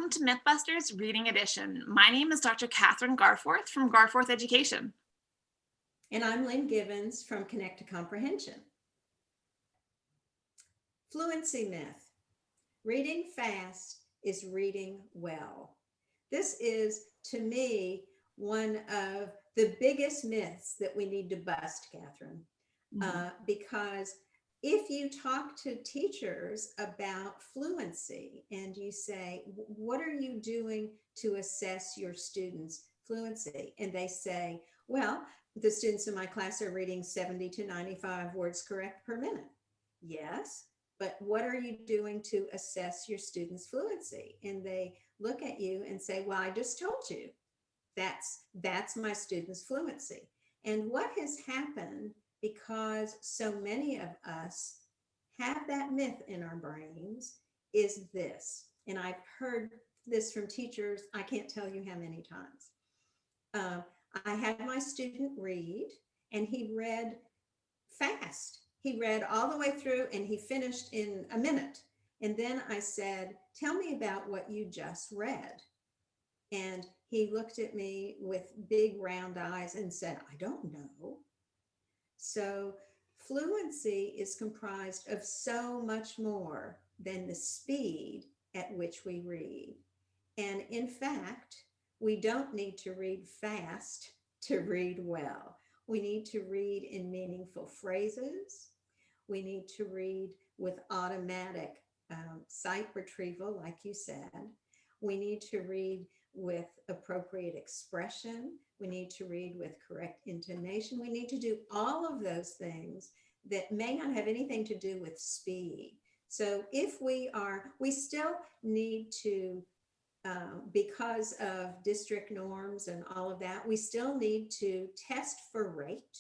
Welcome to Mythbusters Reading Edition. My name is Dr. Kathryn Garforth from Garforth Education. And I'm Lynn Givens from Connect to Comprehension. Fluency myth. Reading fast is reading well. This is, to me, one of the biggest myths that we need to bust, Kathryn, because if you talk to teachers about fluency and you say, what are you doing to assess your students' fluency? And they say, well, the students in my class are reading 70 to 95 words correct per minute. Yes, but what are you doing to assess your students' fluency? And they look at you and say, well, I just told you that's my students' fluency. And what has happened, because so many of us have that myth in our brains, is this. And I've heard this from teachers, I can't tell you how many times. I had my student read, and he read fast. He read all the way through and he finished in a minute. And then I said, tell me about what you just read. And he looked at me with big round eyes and said, I don't know. So fluency is comprised of so much more than the speed at which we read. And in fact, we don't need to read fast to read well. We need to read in meaningful phrases. We need to read with automatic sight retrieval, like you said. We need to read with appropriate expression. We need to read with correct intonation. We need to do all of those things that may not have anything to do with speed. So if we still need to, because of district norms and all of that, we still need to test for rate.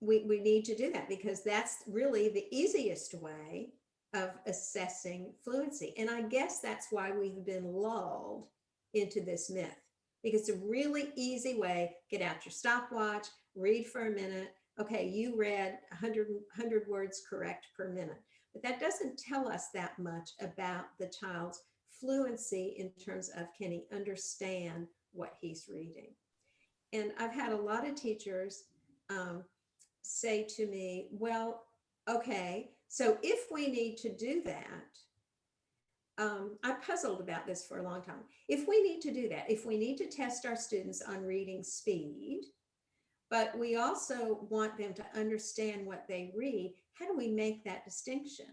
We need to do that because that's really the easiest way of assessing fluency. And I guess that's why we've been lulled into this myth, because it's a really easy way. Get out your stopwatch, read for a minute. Okay, you read 100 words correct per minute. But that doesn't tell us that much about the child's fluency in terms of, can he understand what he's reading? And I've had a lot of teachers say to me, well, okay, so if we need to do that, I puzzled about this for a long time. If we need to do that, if we need to test our students on reading speed, but we also want them to understand what they read, how do we make that distinction?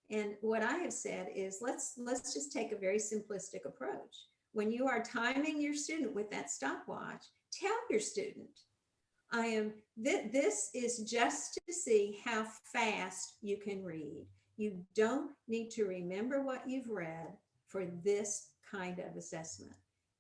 And what I have said is, let's just take a very simplistic approach. When you are timing your student with that stopwatch, tell your student, this is just to see how fast you can read. You don't need to remember what you've read for this kind of assessment.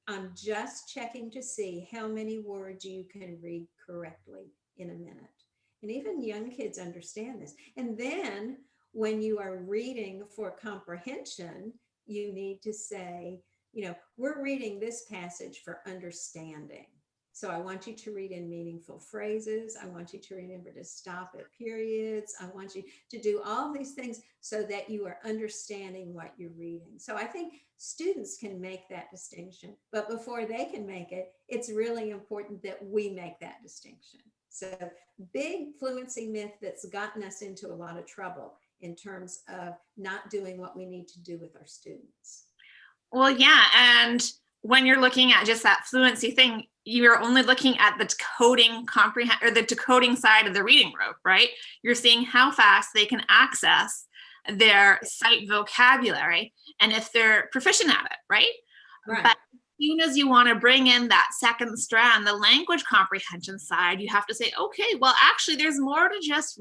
I'm just checking to see how many words you can read correctly in a minute. And even young kids understand this. And then when you are reading for comprehension, you need to say, we're reading this passage for understanding. So I want you to read in meaningful phrases. I want you to remember to stop at periods. I want you to do all these things so that you are understanding what you're reading. So I think students can make that distinction, but before they can make it, it's really important that we make that distinction. So big fluency myth that's gotten us into a lot of trouble in terms of not doing what we need to do with our students. Well, yeah, and when you're looking at just that fluency thing, you're only looking at the decoding side of the reading rope, right? You're seeing how fast they can access their sight vocabulary and if they're proficient at it, right? Right. But as soon as you want to bring in that second strand, the language comprehension side, you have to say, okay, well, actually, there's more to just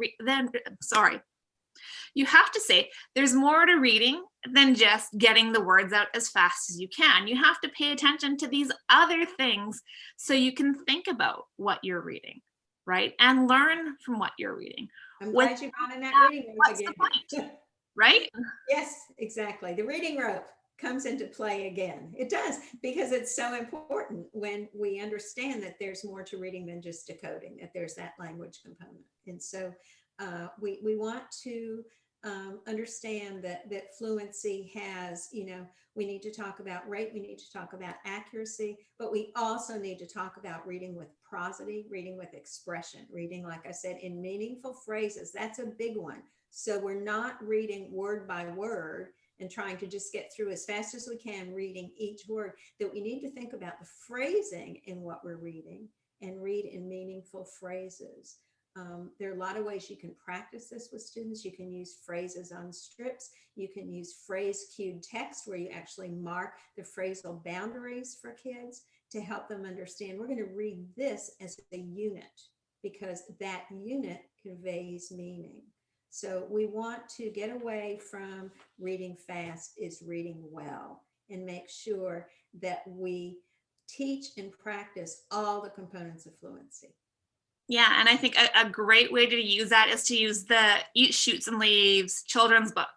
you have to say there's more to reading than just getting the words out as fast as you can. You have to pay attention to these other things so you can think about what you're reading, right? And learn from what you're reading. I'm glad you brought in that reading rope again. The point, right? Yes, exactly. The reading rope comes into play again. It does, because it's so important when we understand that there's more to reading than just decoding, that there's that language component. And so we want to understand that fluency has, we need to talk about rate, we need to talk about accuracy, but we also need to talk about reading with prosody, reading with expression, reading, like I said, in meaningful phrases. That's a big one. So we're not reading word by word and trying to just get through as fast as we can, reading each word, that we need to think about the phrasing in what we're reading and read in meaningful phrases. There are a lot of ways you can practice this with students. You can use phrases on strips. You can use phrase cued text where you actually mark the phrasal boundaries for kids to help them understand. We're going to read this as a unit because that unit conveys meaning. So we want to get away from reading fast is reading well, and make sure that we teach and practice all the components of fluency. Yeah, and I think a great way to use that is to use the Eat, Shoots, and Leaves children's book,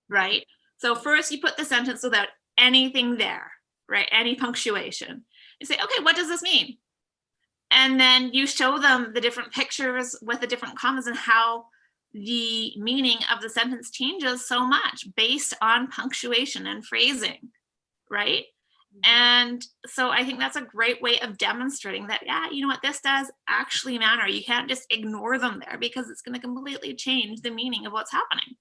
right? So first you put the sentence without anything there, right? Any punctuation. You say, okay, what does this mean? And then you show them the different pictures with the different commas and how the meaning of the sentence changes so much based on punctuation and phrasing, right? And so I think that's a great way of demonstrating that, yeah, you know what, this does actually matter. You can't just ignore them there because it's going to completely change the meaning of what's happening.